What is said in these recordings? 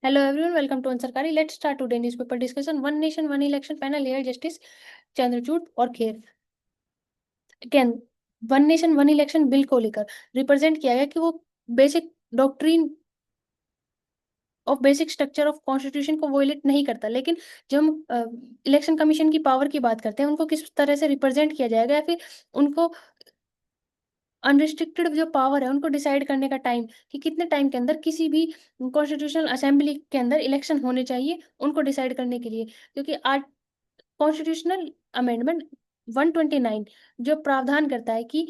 Hello everyone, welcome to Ansarkari. Let's start today newspaper discussion. One nation, one election panel here Justice Chandrachud और Kher. Again, one nation one election bill को लेकर represent किया गया कि वो basic doctrine of basic structure of constitution को violet नहीं करता. लेकिन जब हम इलेक्शन कमीशन की पावर की बात करते हैं, उनको किस तरह से रिप्रेजेंट किया जाएगा या फिर उनको अनरिस्ट्रिक्टेड जो पावर है उनको डिसाइड करने का टाइम कि कितने टाइम के अंदर किसी भी कॉन्स्टिट्यूशनल असेंबली के अंदर इलेक्शन होने चाहिए उनको डिसाइड करने के लिए. क्योंकि आज कॉन्स्टिट्यूशनल अमेंडमेंट 129 जो प्रावधान करता है कि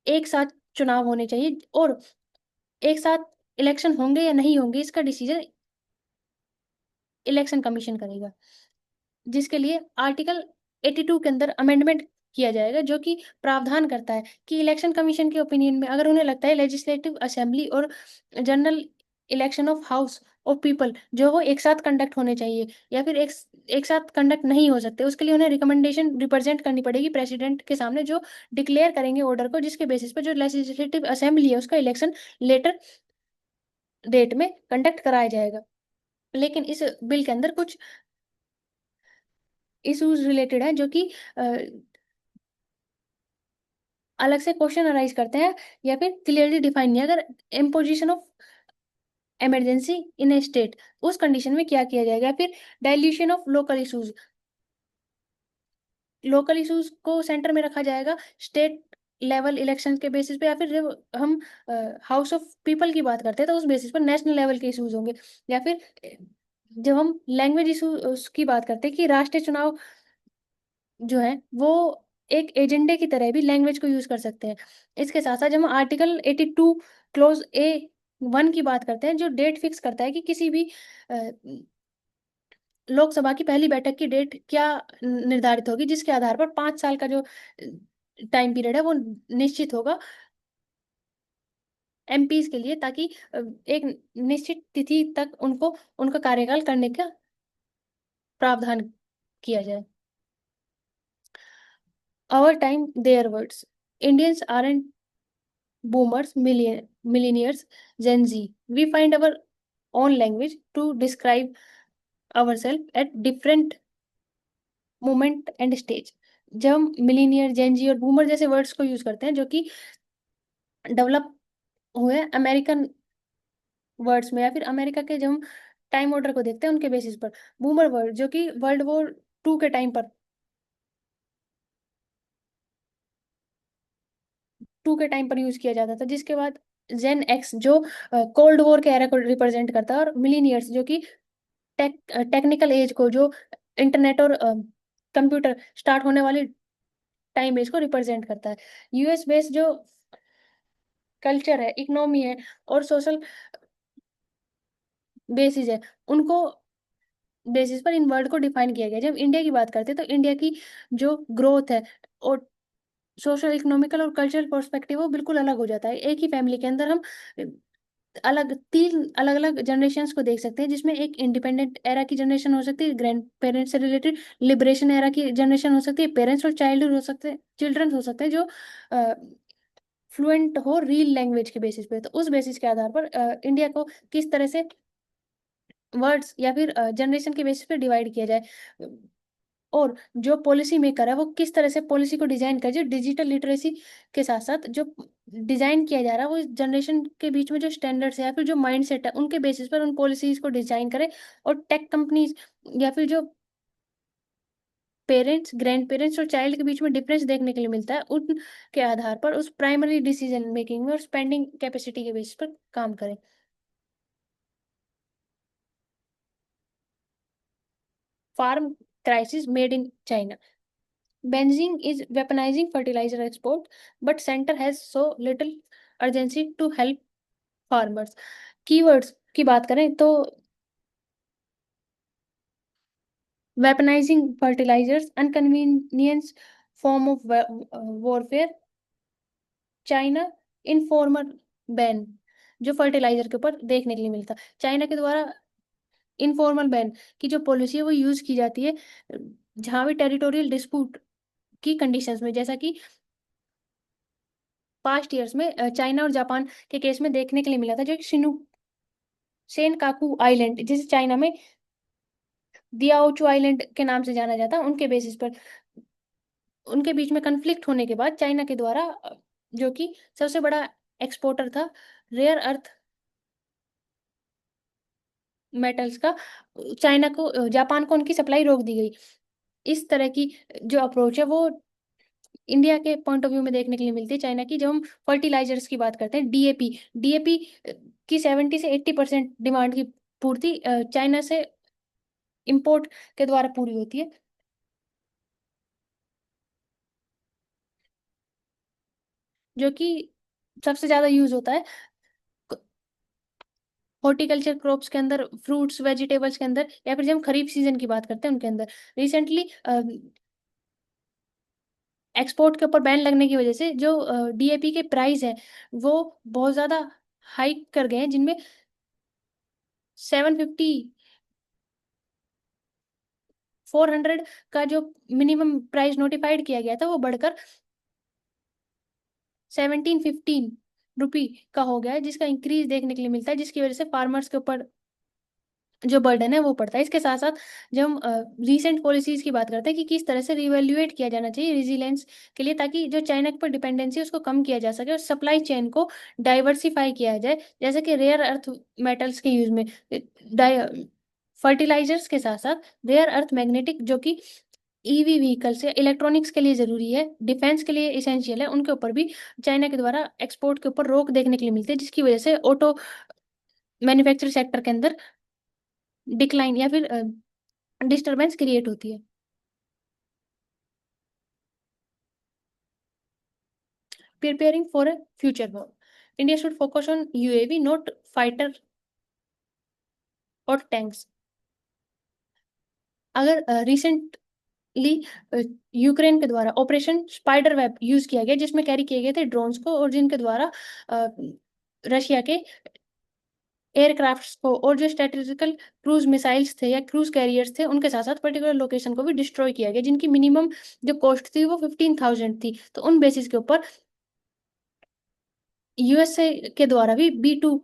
एक साथ चुनाव होने चाहिए और एक साथ इलेक्शन होंगे या नहीं होंगे इसका डिसीजन इलेक्शन कमीशन करेगा, जिसके लिए आर्टिकल 82 के अंदर अमेंडमेंट किया जाएगा जो कि प्रावधान करता है कि इलेक्शन कमीशन के ओपिनियन में अगर उन्हें लगता है लेजिस्लेटिव असेंबली और general election of house of people जो वो एक साथ कंडक्ट होने चाहिए या फिर एक साथ कंडक्ट नहीं हो सकते, उसके लिए उन्हें रिकमेंडेशन रिप्रेजेंट करनी पड़ेगी प्रेसिडेंट के सामने जो डिक्लेयर करेंगे ऑर्डर को, जिसके बेसिस पर जो लेजिस्लेटिव असेंबली है उसका इलेक्शन लेटर डेट में कंडक्ट कराया जाएगा. लेकिन इस बिल के अंदर कुछ इश्यूज रिलेटेड है जो कि अलग से क्वेश्चन अराइज करते हैं या फिर क्लियरली डिफाइन नहीं है. अगर imposition of emergency in A state, उस कंडीशन में क्या किया जाएगा. फिर डाइल्यूशन ऑफ लोकल इश्यूज को सेंटर में रखा जाएगा स्टेट लेवल इलेक्शन के बेसिस पे, या फिर जब हम हाउस ऑफ पीपल की बात करते हैं तो उस बेसिस पर नेशनल लेवल के इश्यूज होंगे. या फिर जब हम लैंग्वेज इशू की बात करते हैं कि राष्ट्रीय चुनाव जो है वो एक एजेंडे की तरह भी लैंग्वेज को यूज कर सकते हैं. इसके साथ साथ जब हम आर्टिकल 82 क्लोज ए 1 की बात करते हैं जो डेट फिक्स करता है कि किसी भी लोकसभा की पहली बैठक की डेट क्या निर्धारित होगी, जिसके आधार पर 5 साल का जो टाइम पीरियड है वो निश्चित होगा एमपीज के लिए, ताकि एक निश्चित तिथि तक उनको उनका कार्यकाल करने का प्रावधान किया जाए. Our time, their words. Indians aren't boomers, millennials, Gen Z. We find our own language to describe ourselves at different moment and stage. जब हम मिलीनियर, जेन जी और बूमर जैसे वर्ड्स को यूज करते हैं जो कि डेवलप हुए अमेरिकन वर्ड्स में, या फिर अमेरिका के जब हम टाइम ऑर्डर को देखते हैं उनके बेसिस पर, बूमर वर्ड जो कि वर्ल्ड वॉर 2 के टाइम पर यूज किया जाता था, जिसके बाद जेन एक्स जो कोल्ड वॉर के एरा को रिप्रेजेंट करता है, और मिलीनियर्स जो कि टेक्निकल एज को, जो इंटरनेट और कंप्यूटर स्टार्ट होने वाली टाइम एज को रिप्रेजेंट करता है. यूएस बेस्ड जो कल्चर है, इकोनॉमी है और सोशल बेसिस है, उनको बेसिस पर इन वर्ड को डिफाइन किया गया. जब इंडिया की बात करते हैं तो इंडिया की जो ग्रोथ है और सोशल इकोनॉमिकल और कल्चरल पर्सपेक्टिव वो बिल्कुल अलग हो जाता है. एक ही फैमिली के अंदर हम अलग 3 अलग अलग जनरेशन्स को देख सकते हैं, जिसमें एक इंडिपेंडेंट एरा की जनरेशन हो सकती है, ग्रैंड पेरेंट्स से रिलेटेड लिबरेशन एरा की जनरेशन हो सकती है, पेरेंट्स और चाइल्डहुड हो सकते हैं, चिल्ड्रन हो सकते हैं जो फ्लुएंट हो रील लैंग्वेज के बेसिस पे. तो उस बेसिस के आधार पर इंडिया को किस तरह से वर्ड्स या फिर जनरेशन के बेसिस पे डिवाइड किया जाए, और जो पॉलिसी मेकर है वो किस तरह से पॉलिसी को डिजाइन करे. जो डिजिटल लिटरेसी के साथ साथ जो डिजाइन किया जा रहा है वो इस जनरेशन के बीच में जो स्टैंडर्ड्स है या फिर जो माइंडसेट है उनके बेसिस पर उन पॉलिसीज को डिजाइन करे. और टेक कंपनीज या फिर जो पेरेंट्स, ग्रैंड पेरेंट्स और चाइल्ड के बीच में डिफरेंस देखने के लिए मिलता है, उनके आधार पर उस प्राइमरी डिसीजन मेकिंग में और स्पेंडिंग कैपेसिटी के बेसिस पर काम करें. Farm crisis made in China. Beijing is weaponizing fertilizer export, but center has so little urgency to help farmers. Keywords की बात करें तो weaponizing fertilizers, inconvenience form of warfare, China informal ban जो fertiliser के ऊपर देखने के लिए मिलता. चाइना के द्वारा इनफॉर्मल बैन की जो पॉलिसी है वो यूज की जाती है जहां भी टेरिटोरियल डिस्प्यूट की कंडीशंस में, जैसा कि पास्ट ईयर्स में चाइना और जापान के केस में देखने के लिए मिला था, जो कि सेनकाकू आइलैंड, जिसे चाइना में दियाओचू आइलैंड के नाम से जाना जाता है, उनके बेसिस पर उनके बीच में कन्फ्लिक्ट होने के बाद चाइना के द्वारा जो कि सबसे बड़ा एक्सपोर्टर था रेयर अर्थ मेटल्स का, चाइना को जापान को उनकी सप्लाई रोक दी गई। इस तरह की जो अप्रोच है वो इंडिया के पॉइंट ऑफ व्यू में देखने के लिए मिलती है चाइना की। जब हम फर्टिलाइजर्स की बात करते हैं, डीएपी डीएपी की 70 से 80% डिमांड की पूर्ति चाइना से इंपोर्ट के द्वारा पूरी होती है, जो कि सबसे ज्यादा यूज होता है हॉर्टिकल्चर क्रॉप्स के अंदर, फ्रूट्स वेजिटेबल्स के अंदर, या फिर जब हम खरीफ सीजन की बात करते हैं उनके अंदर। रिसेंटली एक्सपोर्ट के ऊपर बैन लगने की वजह से जो डीएपी के प्राइस है वो बहुत ज्यादा हाइक कर गए हैं, जिनमें 750 400 का जो मिनिमम प्राइस नोटिफाइड किया गया था वो बढ़कर 1715 रुपी का हो गया है, जिसका इंक्रीज देखने के लिए मिलता है, जिसकी वजह से फार्मर्स के ऊपर जो बर्डन है वो पड़ता है। इसके साथ साथ जब हम रीसेंट पॉलिसीज की बात करते हैं कि किस तरह से रिवैल्यूएट किया जाना चाहिए रिजिलेंस के लिए, ताकि जो चाइना के ऊपर डिपेंडेंसी है उसको कम किया जा सके और सप्लाई चेन को डाइवर्सिफाई किया जाए, जैसे कि रेयर अर्थ मेटल्स के यूज में फर्टिलाइजर्स के साथ साथ रेयर अर्थ मैग्नेटिक, जो कि ईवी व्हीकल्स या इलेक्ट्रॉनिक्स के लिए जरूरी है, डिफेंस के लिए इसेंशियल है, उनके ऊपर भी चाइना के द्वारा एक्सपोर्ट के ऊपर रोक देखने के लिए मिलती है, जिसकी वजह से ऑटो मैन्युफैक्चर सेक्टर के अंदर डिक्लाइन या फिर डिस्टरबेंस क्रिएट होती है। Preparing for a future war, India should focus on UAV not fighter और टैंक्स। अगर रिसेंटली यूक्रेन के द्वारा ऑपरेशन स्पाइडर वेब यूज किया गया, जिसमें कैरी किए गए थे ड्रोन्स को, और जिनके द्वारा रशिया के एयरक्राफ्ट्स को और जो स्ट्रेटेजिकल क्रूज मिसाइल्स थे या क्रूज कैरियर्स थे उनके साथ साथ पर्टिकुलर लोकेशन को भी डिस्ट्रॉय किया गया, जिनकी मिनिमम जो कॉस्ट थी वो 15,000 थी। तो उन बेसिस के ऊपर यूएसए के द्वारा भी B2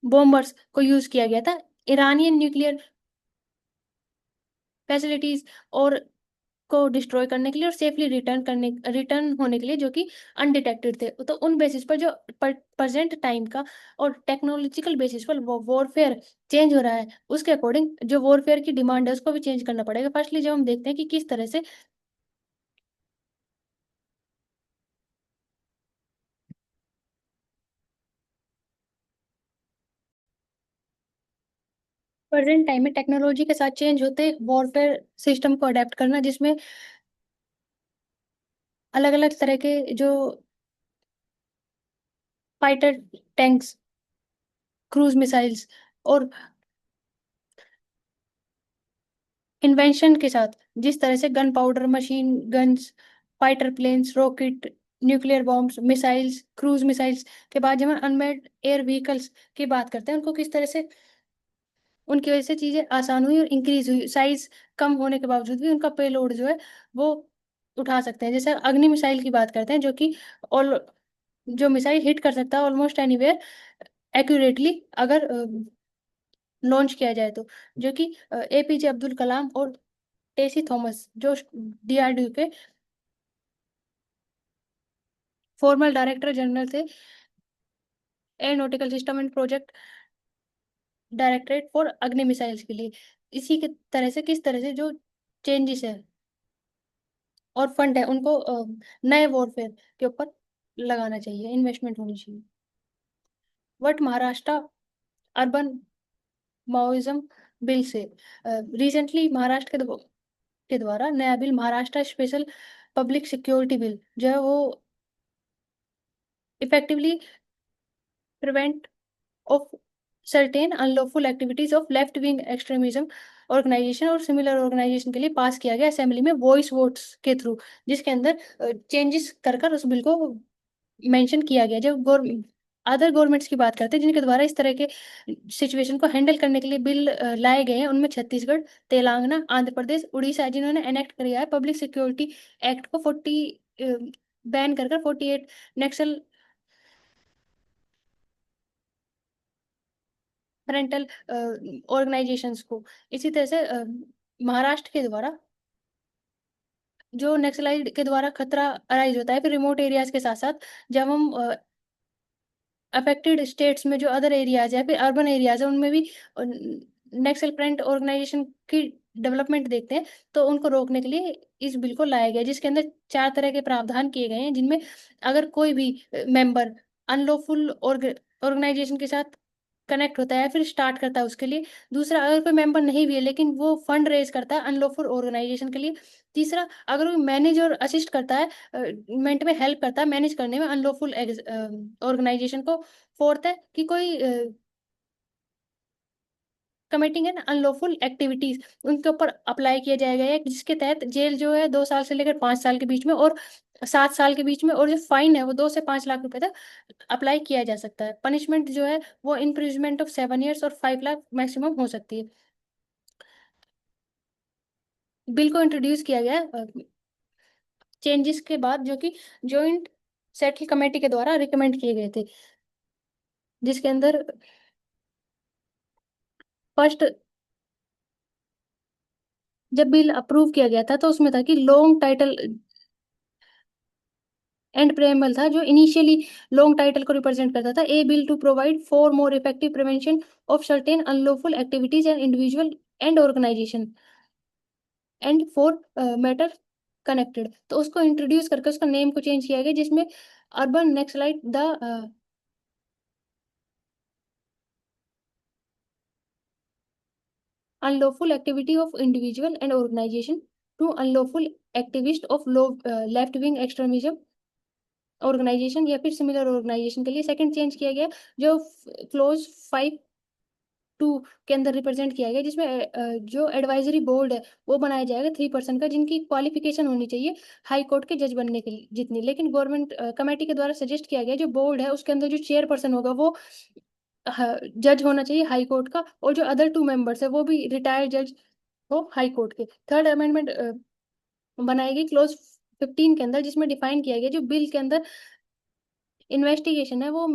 बॉम्बर्स को यूज किया गया था ईरानियन न्यूक्लियर फैसिलिटीज और को डिस्ट्रॉय करने के लिए और सेफली रिटर्न होने के लिए, जो कि अनडिटेक्टेड थे। तो उन बेसिस पर जो प्रेजेंट टाइम का और टेक्नोलॉजिकल बेसिस पर वो वॉरफेयर चेंज हो रहा है, उसके अकॉर्डिंग जो वॉरफेयर की डिमांड है उसको भी चेंज करना पड़ेगा। फर्स्टली जब हम देखते हैं कि किस तरह से प्रेजेंट टाइम में टेक्नोलॉजी के साथ चेंज होते वॉरफेयर सिस्टम को अडेप्ट करना, जिसमें अलग अलग तरह के जो फाइटर टैंक्स, क्रूज मिसाइल्स और इन्वेंशन के साथ, जिस तरह से gunpowder, machine guns, fighter planes, rocket, nuclear bombs, missiles, cruise missiles के बाद जब हम अनमैन्ड एयर व्हीकल्स की बात करते हैं, उनको किस तरह से उनकी वजह से चीजें आसान हुई और इंक्रीज हुई, साइज कम होने के बावजूद भी उनका पेलोड जो है वो उठा सकते हैं। जैसे अग्नि मिसाइल की बात करते हैं, जो कि ऑल जो मिसाइल हिट कर सकता है ऑलमोस्ट एनीवेयर एक्यूरेटली, अगर लॉन्च किया जाए तो, जो कि एपीजे अब्दुल कलाम और टेसी थॉमस जो डीआरडीओ के फॉर्मल डायरेक्टर जनरल थे, aeronautical system and project directorate for अग्नि मिसाइल्स के लिए। इसी के तरह से किस तरह से जो चेंजेस है और फंड है उनको नए वॉरफेयर के ऊपर लगाना चाहिए, इन्वेस्टमेंट होनी चाहिए। What Maharashtra urban Maoism bill से, रिसेंटली महाराष्ट्र के द्वारा नया bill, Maharashtra special public security bill, जो है वो effectively prevent of certain unlawful activities of left wing extremism organisation और सिमिलर ऑर्गेनाइजेशन के लिए पास किया गया असेंबली में वॉइस वोट्स के थ्रू, जिसके अंदर चेंजेस कर कर उस बिल को मेंशन किया गया। जब गवर्नमेंट अदर गवर्नमेंट्स की बात करते हैं जिनके द्वारा इस तरह के सिचुएशन को हैंडल करने के लिए बिल लाए गए हैं, उनमें छत्तीसगढ़, तेलंगाना, आंध्र प्रदेश, उड़ीसा, जिन्होंने एनेक्ट किया है पब्लिक सिक्योरिटी एक्ट को 40 बैन कर 48 नेक्सल पेरेंटल ऑर्गेनाइजेशंस को। इसी तरह से महाराष्ट्र के द्वारा जो नक्सलाइट के द्वारा खतरा अराइज़ होता है, फिर रिमोट एरियाज़ के साथ-साथ जब हम अफेक्टेड स्टेट्स में जो अदर एरियाज़ है, फिर अर्बन एरियाज़ है, उनमें भी अ, नक्सल फ्रंट ऑर्गेनाइजेशन की डेवलपमेंट देखते हैं, तो उनको रोकने के लिए इस बिल को लाया गया है, जिसके अंदर 4 तरह के प्रावधान किए गए हैं, जिनमें अगर कोई भी मेंबर अनलॉफुल ऑर्गेनाइजेशन के साथ कनेक्ट होता है, फिर स्टार्ट करता है उसके लिए। दूसरा, अगर कोई मेंबर नहीं भी है, लेकिन वो फंड रेज़ करता है अनलॉफुल ऑर्गेनाइजेशन के लिए। तीसरा, अगर वो मैनेज और असिस्ट करता है मेंट में हेल्प करता है मैनेज करने में अनलॉफुल ऑर्गेनाइजेशन को। फोर्थ है कि कोई कमिटिंग एन अनलॉफुल एक्टिविटीज़ उनके ऊपर अप्लाई किया जाएगा, या जिसके तहत जेल जो है 2 साल से लेकर 5 साल के बीच में और 7 साल के बीच में, और जो फाइन है वो 2 से 5 लाख रुपए तक अप्लाई किया जा सकता है। पनिशमेंट जो है वो इम्प्रिजनमेंट ऑफ 7 ईयर्स और 5 लाख मैक्सिमम हो सकती है। बिल को इंट्रोड्यूस किया गया है चेंजेस के बाद, जो कि जॉइंट सेटल कमेटी के द्वारा रिकमेंड किए गए थे, जिसके अंदर फर्स्ट जब बिल अप्रूव किया गया था, तो उसमें था कि लॉन्ग टाइटल एंड प्रेएम्बल था, जो इनिशियली लॉन्ग टाइटल को रिप्रेजेंट करता था। A bill to provide for more effective prevention of certain unlawful activities and individual and organisation and for matter connected. तो उसको इंट्रोड्यूस करके उसका नेम को चेंज किया गया, जिसमें urban naxalite the unlawful activity of individual and organization to unlawful activist of left wing extremism organisation या फिर सिमिलर ऑर्गेनाइजेशन के लिए। सेकंड चेंज किया गया, जो क्लोज 5(2) के अंदर रिप्रेजेंट किया गया, जिसमें जो एडवाइजरी बोर्ड है वो बनाया जाएगा 3 पर्सन का, जिनकी क्वालिफिकेशन होनी चाहिए हाई कोर्ट के जज बनने के लिए जितनी। लेकिन गवर्नमेंट कमेटी के द्वारा सजेस्ट किया गया, जो बोर्ड है उसके अंदर जो चेयर पर्सन होगा वो जज होना चाहिए हाई कोर्ट का, और जो अदर 2 मेंबर्स है वो भी रिटायर्ड जज हो हाई कोर्ट के। थर्ड अमेंडमेंट बनाई गई क्लोज 15 के अंदर, जिसमें डिफाइन किया गया जो बिल के अंदर इन्वेस्टिगेशन है वो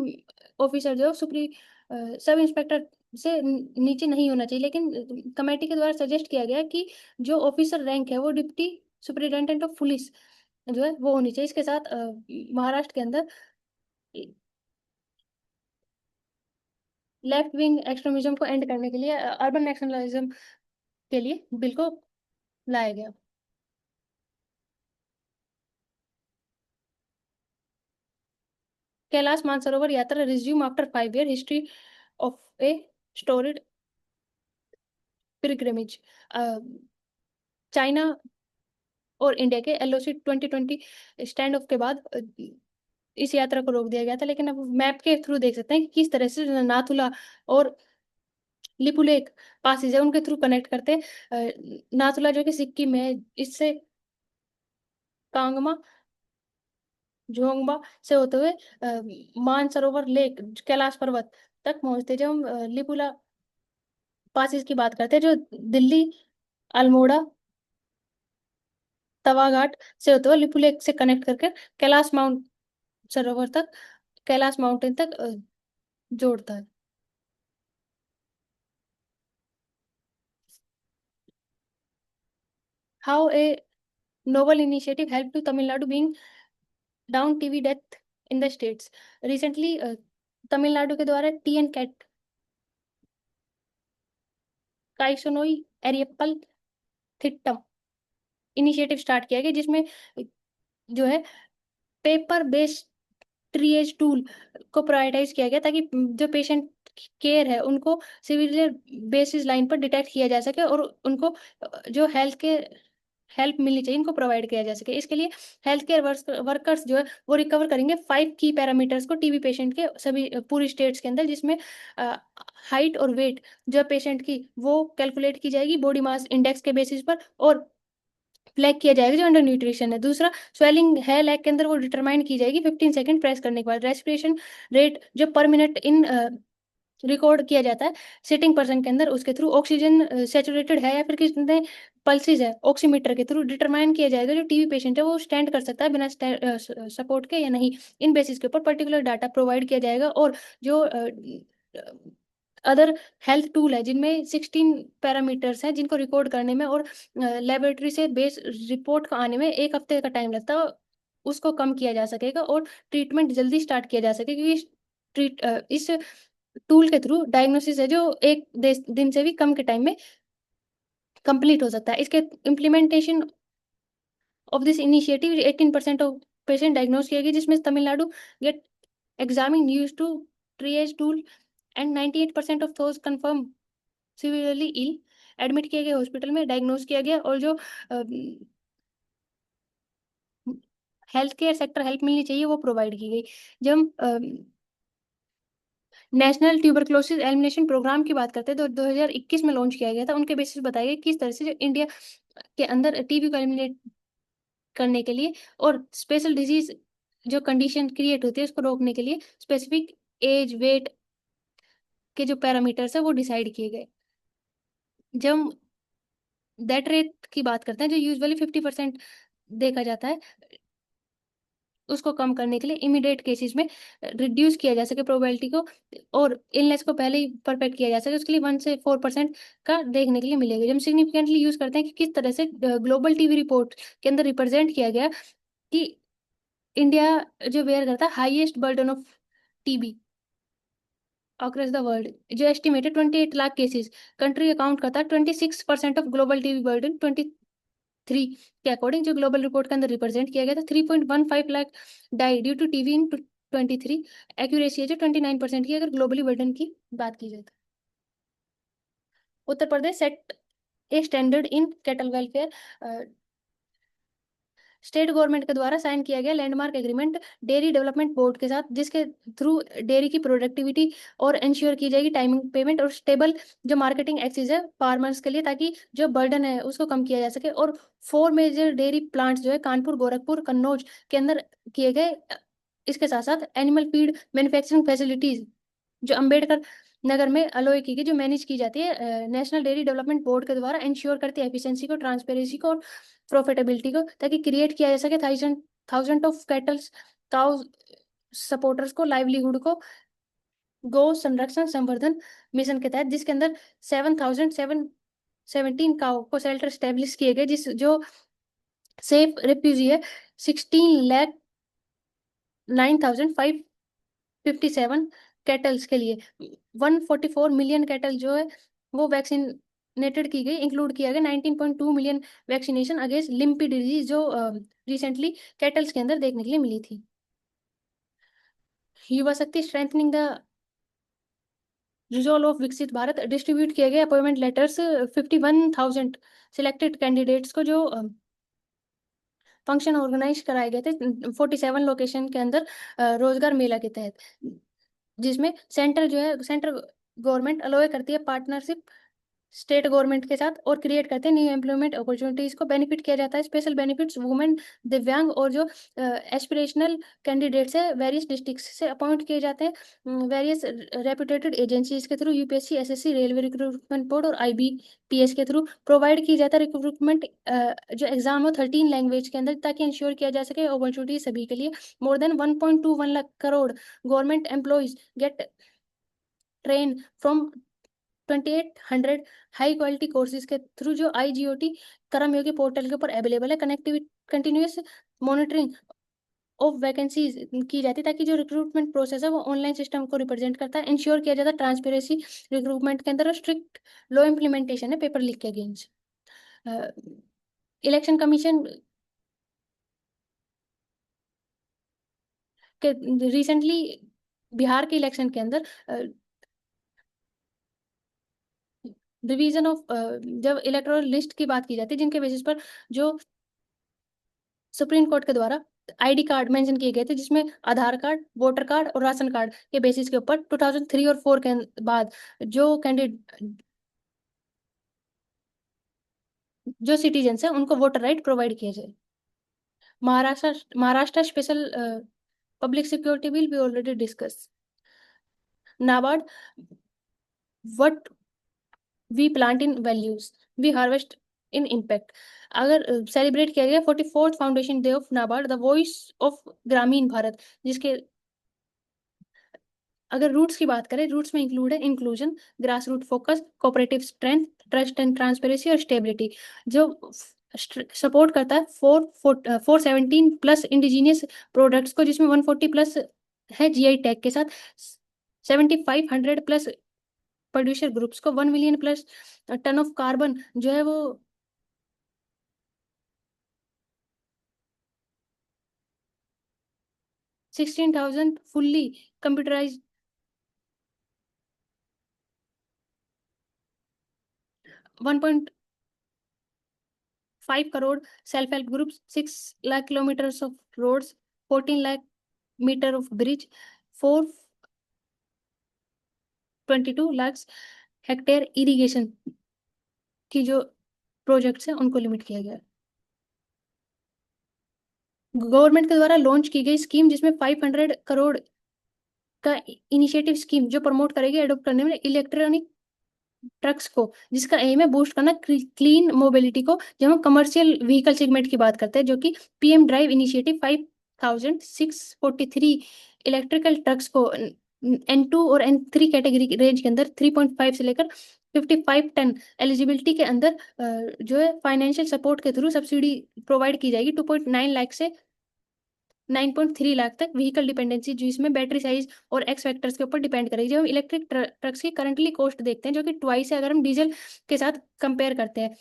ऑफिसर जो सब इंस्पेक्टर से नीचे नहीं होना चाहिए, लेकिन कमेटी के द्वारा सजेस्ट किया गया कि जो ऑफिसर रैंक है वो डिप्टी सुपरिटेंडेंट ऑफ पुलिस जो है वो होनी चाहिए। इसके साथ महाराष्ट्र के अंदर लेफ्ट विंग एक्सट्रीमिज्म को एंड करने के लिए अर्बन नेशनलिज्म के लिए बिल को लाया गया। कैलाश मानसरोवर यात्रा resume after 5 year history of a storied pilgrimage. China और इंडिया के एलओसी 2020 स्टैंड ऑफ के बाद इस यात्रा को रोक दिया गया था, लेकिन अब मैप के थ्रू देख सकते हैं कि किस तरह से नाथुला और लिपुलेख पासेज है उनके थ्रू कनेक्ट करते हैं। नाथुला जो कि सिक्किम में है, इससे कांगमा जोंगबा से होते हुए मानसरोवर लेक कैलाश पर्वत तक पहुंचते हैं। जब हम लिपुला पासेज की बात करते हैं, जो दिल्ली अल्मोड़ा तवाघाट से होते हुए लिपुलेख से कनेक्ट करके कैलाश माउंट सरोवर तक कैलाश माउंटेन तक जोड़ता है। How a noble initiative help to Tamil Nadu being down TV death in the states. Recently Tamil Nadu के द्वारा टीएन कैट काइसोनोई एरियप्पल थिट्टम इनिशिएटिव स्टार्ट किया गया, जिसमें जो है पेपर बेस्ड ट्रिएज टूल को प्रायोरिटाइज किया गया, ताकि जो पेशेंट केयर है उनको सिविलियर बेसिस लाइन पर डिटेक्ट किया जा सके, और उनको जो हेल्प मिलनी चाहिए इनको प्रोवाइड किया जा सके। इसके लिए हेल्थ केयर वर्कर्स जो है वो रिकवर करेंगे 5 की पैरामीटर्स को टीबी पेशेंट के सभी पूरी स्टेट्स के अंदर, जिसमें हाइट और वेट जो पेशेंट की वो कैलकुलेट की जाएगी बॉडी मास इंडेक्स के बेसिस पर, और फ्लैग किया जाएगा जो अंडर न्यूट्रिशन है। दूसरा, स्वेलिंग है लेग के अंदर वो डिटरमाइन की जाएगी 15 सेकंड प्रेस करने के बाद। रेस्पिरेशन रेट जो पर मिनट इन रिकॉर्ड किया जाता है सिटिंग पर्सन के अंदर, उसके थ्रू ऑक्सीजन सैचुरेटेड है या फिर कितने पल्सेस है ऑक्सीमीटर के थ्रू डिटरमाइन किया जाएगा। जो टीबी पेशेंट है वो स्टैंड कर सकता है बिना सपोर्ट के या नहीं। इन बेसिस के ऊपर पर्टिकुलर डाटा प्रोवाइड किया जाएगा, और जो अदर हेल्थ टूल है जिनमें 16 पैरामीटर्स हैं जिनको रिकॉर्ड करने में और लेबोरेटरी से बेस रिपोर्ट को आने में 1 हफ्ते का टाइम लगता है, उसको कम किया जा सकेगा और ट्रीटमेंट जल्दी स्टार्ट किया जा सके, क्योंकि इस टूल के थ्रू डायग्नोसिस है जो 1 दिन से भी कम के टाइम में कंप्लीट हो सकता है। इसके implementation of this initiative 18% of patient diagnose किए गए, जिसमें Tamil Nadu gate examine used to ट्रिएज tool and 98% of those confirm severely ill admit किए गए हॉस्पिटल में डायग्नोज किया गया, और जो हेल्थ केयर सेक्टर हेल्प मिलनी चाहिए वो प्रोवाइड की गई। जब हम नेशनल ट्यूबरक्लोसिस एलिमिनेशन प्रोग्राम की बात करते हैं तो 2021 में लॉन्च किया गया था। उनके बेसिस बताया गया किस तरह से जो इंडिया के अंदर टीबी को एलिमिनेट करने के लिए और स्पेशल डिजीज जो कंडीशन क्रिएट होती है उसको रोकने के लिए स्पेसिफिक एज वेट के जो पैरामीटर्स है वो डिसाइड किए गए। जब हम डेथ रेट की बात करते हैं जो यूजुअली 50% देखा जाता है, उसको कम करने के लिए इमीडिएट केसेस में रिड्यूस किया जा सके प्रोबेबिलिटी को, और इलनेस को पहले ही परफेक्ट किया जा सके, उसके लिए 1 से 4% का देखने के लिए मिलेगा। जब हम सिग्निफिकेंटली यूज करते हैं कि किस तरह से ग्लोबल टीबी रिपोर्ट के अंदर रिप्रेजेंट किया गया कि इंडिया जो बेयर करता है highest burden of TB across the world, जो estimated 28 lakh cases, country account करता है 26% ऑफ ग्लोबल टीबी बर्डन 23 के अकॉर्डिंग, जो ग्लोबल रिपोर्ट के अंदर रिप्रेजेंट किया गया था। 3.15 lakh die due to TB in 23। Accuracy है जो 29% की, अगर ग्लोबली बर्डन की बात की जाए तो। Uttar Pradesh set a standard in cattle welfare, state government के द्वारा साइन किया गया landmark agreement dairy development board के साथ, जिसके थ्रू डेयरी की प्रोडक्टिविटी और इंश्योर की जाएगी टाइमिंग पेमेंट और स्टेबल जो मार्केटिंग एक्सेस है फार्मर्स के लिए, ताकि जो बर्डन है उसको कम किया जा सके। और 4 मेजर डेयरी प्लांट्स जो है कानपुर, गोरखपुर, कन्नौज के अंदर किए गए। इसके साथ साथ एनिमल फीड मैन्युफैक्चरिंग फैसिलिटीज जो अंबेडकर नगर में अलोय की गई, जो मैनेज की जाती है नेशनल डेयरी डेवलपमेंट बोर्ड के द्वारा, इंश्योर करती है एफिशिएंसी को, ट्रांसपेरेंसी को और प्रॉफिटेबिलिटी को, ताकि क्रिएट किया जा सके thousand of kettles cow supporters को लाइवलीहुड को गो संरक्षण संवर्धन मिशन के तहत, जिसके अंदर 7,717 काउ को शेल्टर स्टेब्लिश किए गए, जिस जो सेफ रिफ्यूजी है 16,09,557 कैटल्स के लिए। 144 मिलियन कैटल जो है वो वैक्सीनेटेड की गई, इंक्लूड किया गया 19.2 million vaccination against lumpy disease जो रिसेंटली कैटल्स के अंदर देखने के लिए मिली थी। युवा शक्ति स्ट्रेंथनिंग द रिजोल्व ऑफ विकसित भारत, डिस्ट्रीब्यूट किए गए अपॉइंटमेंट लेटर्स 51,000 सिलेक्टेड कैंडिडेट्स को, जो फंक्शन ऑर्गेनाइज कराए गए थे 47 लोकेशन के अंदर रोजगार मेला के तहत, जिसमें सेंटर गवर्नमेंट अलोय करती है पार्टनरशिप स्टेट गवर्नमेंट के साथ और क्रिएट करते हैं न्यू एम्प्लॉयमेंट अपॉर्चुनिटीज को। बेनिफिट किया जाता है स्पेशल बेनिफिट्स वुमेन, दिव्यांग और जो एस्पिरेशनल कैंडिडेट्स है वेरियस डिस्ट्रिक्ट से अपॉइंट किए जाते हैं वेरियस रेपुटेटेड एजेंसीज के through, UPSC, SSC, railway recruitment board और आईबीपीएस के थ्रू प्रोवाइड की जाता है रिक्रूटमेंट जो एग्जाम हो 13 लैंग्वेज के अंदर, ताकि इंश्योर किया जा सके अपॉर्चुनिटी सभी के लिए। More than 1.21 lakh crore government employees gate train from 2800 high quality courses के थ्रू, जो आईजीओटी कर्मयोगी पोर्टल के ऊपर अवेलेबल है। Connectivity continuous monitoring of vacancies की जाती है, ताकि जो रिक्रूटमेंट प्रोसेस है वो ऑनलाइन सिस्टम को रिप्रेजेंट करता है। इंश्योर किया जाता है ट्रांसपेरेंसी रिक्रूटमेंट के अंदर, स्ट्रिक्ट लॉ इम्प्लीमेंटेशन है पेपर लीक के अगेंस्ट। इलेक्शन कमीशन के रिसेंटली बिहार के इलेक्शन के अंदर डिवीजन ऑफ जब इलेक्टोरल लिस्ट की बात की जाती है जिनके बेसिस पर जो सुप्रीम कोर्ट के द्वारा आईडी कार्ड मेंशन किए गए थे, जिसमें आधार कार्ड, वोटर कार्ड और राशन कार्ड के बेसिस के ऊपर 2003 और 4 के बाद जो कैंडिडेट जो सिटीजन है उनको वोटर राइट प्रोवाइड किया जाए। Maharashtra special public security bill भी already discuss. NABARD, what we plant in values we harvest in impact, अगर सेलिब्रेट किया गया 44th foundation day of NABARD the voice of Grameen Bharat, जिसके अगर रूट्स की बात करें, रूट्स में इंक्लूड है inclusion, grass root focus, cooperative strength, trust and transparency और स्टेबिलिटी, जो सपोर्ट करता है 417 प्लस इंडिजीनियस प्रोडक्ट्स को, जिसमें 140 प्लस है जीआई टैग के साथ, 7500 प्लस प्रोड्यूसर ग्रुप्स को, 1 million plus ton of carbon जो है वो 16,000 fully computerise, 1.5 crore self help groups, 6 lakh kilometres of roads, 14 lakh metre of bridge, 422 lakh hectare irrigation की जो प्रोजेक्ट्स हैं उनको लिमिट किया गया है। गवर्नमेंट के द्वारा लॉन्च की गई स्कीम, जिसमें 500 करोड़ का इनिशिएटिव स्कीम जो प्रमोट करेगी एडॉप्ट करने में इलेक्ट्रॉनिक ट्रक्स को, जिसका एम है बूस्ट करना क्लीन मोबिलिटी को। जब हम कमर्शियल व्हीकल सेगमेंट की बात करते हैं, जो कि PM drive initiative 5643 electrical trucks को N2 और N3 कैटेगरी रेंज के अंदर 3.5 से लेकर 55 टन एलिजिबिलिटी के अंदर जो है फाइनेंशियल सपोर्ट के थ्रू सब्सिडी प्रोवाइड की जाएगी 2.9 लाख से 9.3 लाख तक। व्हीकल डिपेंडेंसी, जिसमें बैटरी साइज और एक्स फैक्टर्स के ऊपर डिपेंड करेगी। जब हम इलेक्ट्रिक ट्रक्स की करंटली कॉस्ट देखते हैं, जो कि ट्वाइस है अगर हम डीजल के साथ कंपेयर करते हैं,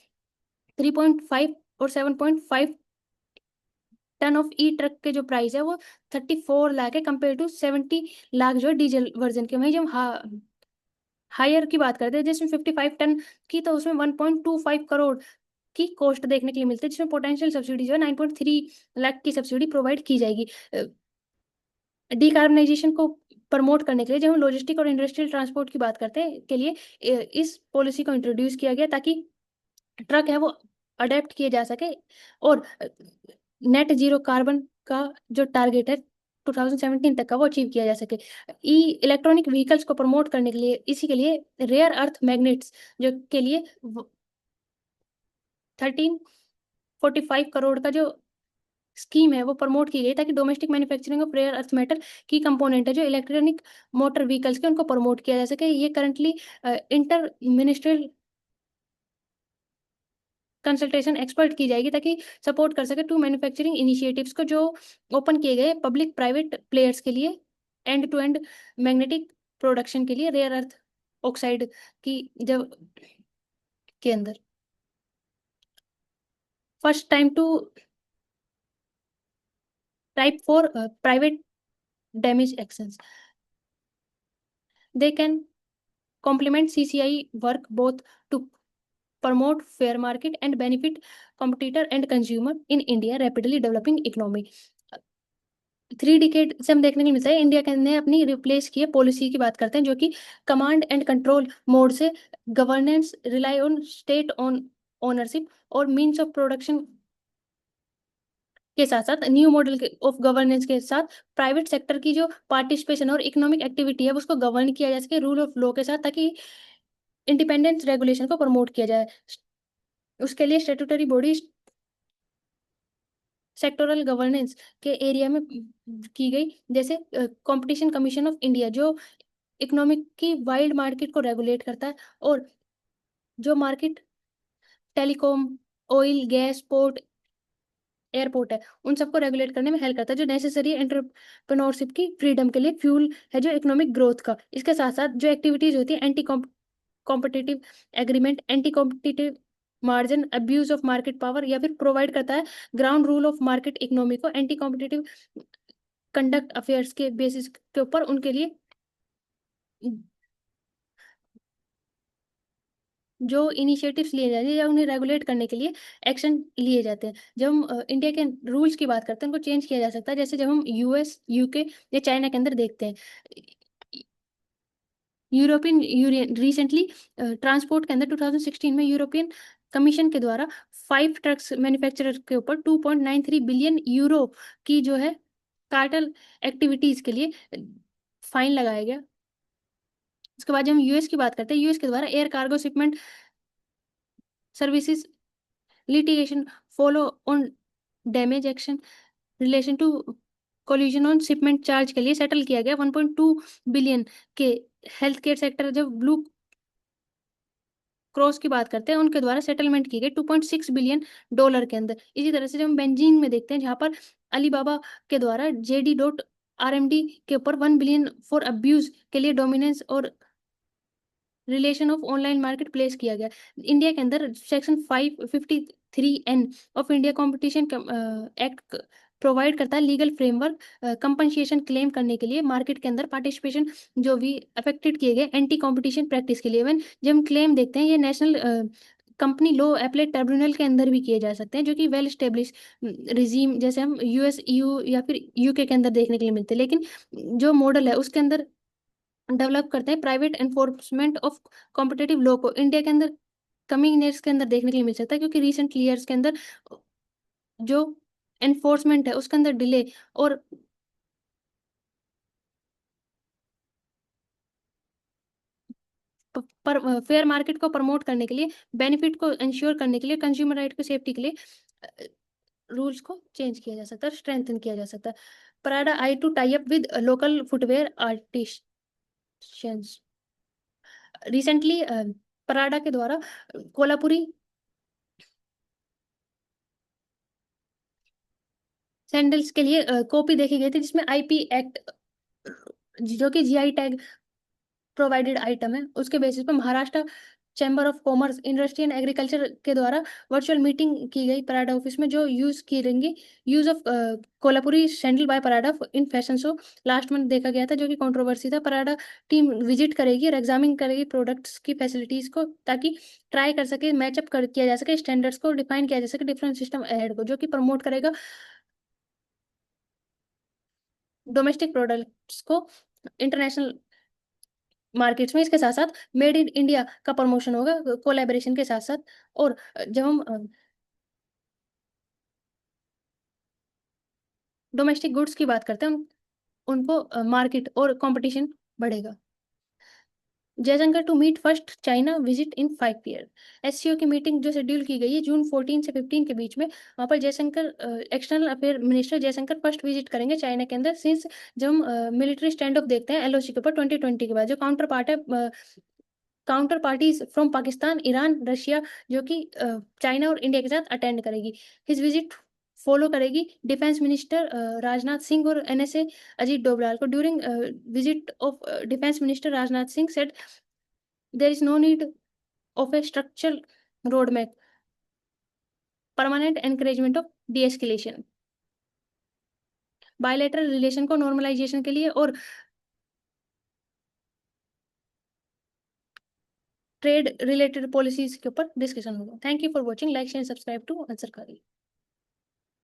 3.5 और 7.5 टन ऑफ ई ट्रक के जो प्राइस है वो 34 लाख है, कंपेयर टू 70 लाख जो है डीजल वर्जन के। वहीं जब हायर की बात करते हैं, जिसमें 55 टन की, तो उसमें 1.25 करोड़ की कॉस्ट देखने के लिए मिलती है, जिसमें पोटेंशियल सब्सिडी जो है 9.3 लाख की सब्सिडी प्रोवाइड की जाएगी। डिकार्बनाइजेशन को प्रमोट करने के लिए जब हम लॉजिस्टिक और इंडस्ट्रियल ट्रांसपोर्ट की बात करते हैं के लिए इस पॉलिसी को इंट्रोड्यूस किया गया, ताकि ट्रक है वो अडेप्ट किए जा सके और नेट जीरो कार्बन का जो टारगेट है 2017 तक का वो अचीव किया जा सके। ई इलेक्ट्रॉनिक व्हीकल्स को प्रमोट करने के लिए, इसी के लिए रेयर अर्थ मैग्नेट्स जो के लिए 1345 करोड़ का जो स्कीम है वो प्रमोट की गई, ताकि domestic manufacturing of rare earth metal की कंपोनेंट है जो इलेक्ट्रॉनिक मोटर व्हीकल्स के, उनको प्रमोट किया जा सके। ये currently inter ministerial consultation expert की जाएगी, ताकि सपोर्ट कर सके टू मैन्युफैक्चरिंग इनिशिएटिव्स को, जो ओपन किए गए पब्लिक प्राइवेट प्लेयर्स के लिए end to end magnetic production के लिए रेयर अर्थ ऑक्साइड की जब के अंदर first time to type for private damage actions, they can complement CCI work both to promote fair market and benefit competitor and consumer in India rapidly developing economy। 3 decade से हम देखने को मिलता है इंडिया के ने अपनी रिप्लेस की है पॉलिसी की बात करते हैं, जो कि कमांड एंड कंट्रोल मोड से governance rely on state on ownership और मीन्स ऑफ प्रोडक्शन के साथ साथ न्यू मॉडल ऑफ गवर्नेंस के साथ प्राइवेट सेक्टर की जो पार्टिसिपेशन और इकोनॉमिक एक्टिविटी है उसको गवर्न किया जा सके रूल ऑफ लॉ के साथ, ताकि इंडिपेंडेंस रेगुलेशन को प्रमोट किया जाए। उसके लिए स्टेटूटरी बॉडी सेक्टोरल गवर्नेंस के एरिया में की गई, जैसे कंपटीशन कमीशन ऑफ इंडिया, जो इकोनॉमिक की वाइल्ड मार्केट को रेगुलेट करता है, और जो market telecom, oil, gas, port, airport है, उन सबको रेगुलेट करने में हेल्प करता है, जो नेसेसरी एंटरप्रेन्योरशिप की फ्रीडम के लिए फ्यूल है जो इकोनॉमिक ग्रोथ का। इसके साथ साथ जो एक्टिविटीज होती है anti competitive agreement, anti competitive margin, abuse of market power, या फिर प्रोवाइड करता है ground rule of market economy को एंटी कॉम्पिटिटिव कंडक्ट अफेयर्स के बेसिस के ऊपर उनके लिए जो इनिशिएटिव्स लिए जाते हैं या उन्हें रेगुलेट करने के लिए एक्शन लिए जाते हैं। जब हम इंडिया के रूल्स की बात करते हैं, उनको चेंज किया जा सकता है, जैसे जब हम यूएस, यूके या चाइना के अंदर देखते हैं। यूरोपियन यूनियन रिसेंटली ट्रांसपोर्ट के अंदर 2016 में यूरोपियन कमीशन के द्वारा 5 ट्रक्स मैन्युफैक्चरर के ऊपर 2.93 बिलियन यूरो की जो है कार्टेल एक्टिविटीज के लिए फाइन लगाया गया। उसके बाद जब हम यूएस की बात करते हैं, यूएस के द्वारा air cargo shipment services litigation follow on damage action relation to collision on shipment charge के लिए सेटल किया गया 1.2 बिलियन के। हेल्थ केयर सेक्टर, जब ब्लू क्रॉस की बात करते हैं, उनके द्वारा सेटलमेंट की गई 2.6 बिलियन डॉलर के अंदर। इसी तरह से जब हम बेंजीन में देखते हैं, जहां पर अलीबाबा के द्वारा जेडी डॉट आरएमडी के ऊपर 1 बिलियन फॉर अब्यूज के लिए डोमिनेंस और relation of online market place किया गया। इंडिया के अंदर section 553N of India competition act provide करता है लीगल फ्रेमवर्क कंपनसेशन क्लेम करने के लिए मार्केट के अंदर पार्टिसिपेशन जो भी अफेक्टेड किए गए एंटी कंपटीशन प्रैक्टिस के लिए। इवन जब हम क्लेम देखते हैं, ये national company law appellate tribunal के अंदर भी किए जा सकते हैं, जो कि वेल स्टेब्लिश रिजीम, जैसे हम यूएस, ईयू या फिर यूके के अंदर देखने के लिए मिलते हैं। लेकिन जो मॉडल है उसके अंदर डेवलप करते हैं private enforcement of competitive law को, इंडिया के अंदर कमिंग ईयर्स के अंदर देखने के लिए मिल सकता है, क्योंकि रिसेंट ईयर्स के अंदर जो एनफोर्समेंट है उसके अंदर डिले और पर फेयर मार्केट को प्रमोट करने के लिए, बेनिफिट को इंश्योर करने के लिए, कंज्यूमर राइट को सेफ्टी के लिए रूल्स को चेंज किया जा सकता है, स्ट्रेंथन किया जा सकता है। Prada I to tie up with local footwear artisans. Recently Prada के द्वारा कोल्हापुरी सैंडल्स के लिए कॉपी देखी गई थी, जिसमें आईपी एक्ट, जो कि जीआई टैग प्रोवाइडेड आइटम है, उसके बेसिस पर Maharashtra chamber of commerce, industry and agriculture के द्वारा वर्चुअल मीटिंग की गई पराडा ऑफिस में, जो यूज की रहेंगी use of Kolhapuri sandal by Prada in fashion show last month देखा गया था, जो कि कंट्रोवर्सी था। पराडा टीम विजिट करेगी और एग्जामिन करेगी प्रोडक्ट्स की फैसिलिटीज को, ताकि ट्राई कर सके, मैचअप कर किया जा सके, स्टैंडर्ड्स को डिफाइन किया जा सके डिफरेंट सिस्टम एड को, जो कि प्रमोट करेगा डोमेस्टिक प्रोडक्ट्स को इंटरनेशनल मार्केट्स में। इसके साथ साथ मेड इन इंडिया का प्रमोशन होगा कोलैबोरेशन के साथ साथ। और जब हम डोमेस्टिक गुड्स की बात करते हैं, उनको मार्केट और कंपटीशन बढ़ेगा। Jaishankar to meet first China visit in 5 year. SCO की मीटिंग जो शेड्यूल की गई है जून 14 से 15 के बीच में, वहाँ पर Jaishankar external affair minister Jaishankar first visit करेंगे चाइना के अंदर। सिंस जब हम मिलिट्री स्टैंड ऑफ देखते हैं एलओसी के ऊपर 2020 के बाद, जो काउंटर पार्ट है, counterparties from Pakistan, Iran, Russia, जो कि चाइना और इंडिया के साथ अटेंड करेगी। हिज विजिट फॉलो करेगी डिफेंस मिनिस्टर राजनाथ सिंह और एनएसए अजीत डोभाल को। During visit of defence minister Rajnath Singh said there is no need of a structural road map, permanent encouragement of de-escalation, bilateral relation को नॉर्मलाइजेशन के लिए और ट्रेड रिलेटेड पॉलिसीज के ऊपर discussion होगा। Thank you for watching, like share subscribe to answer करी।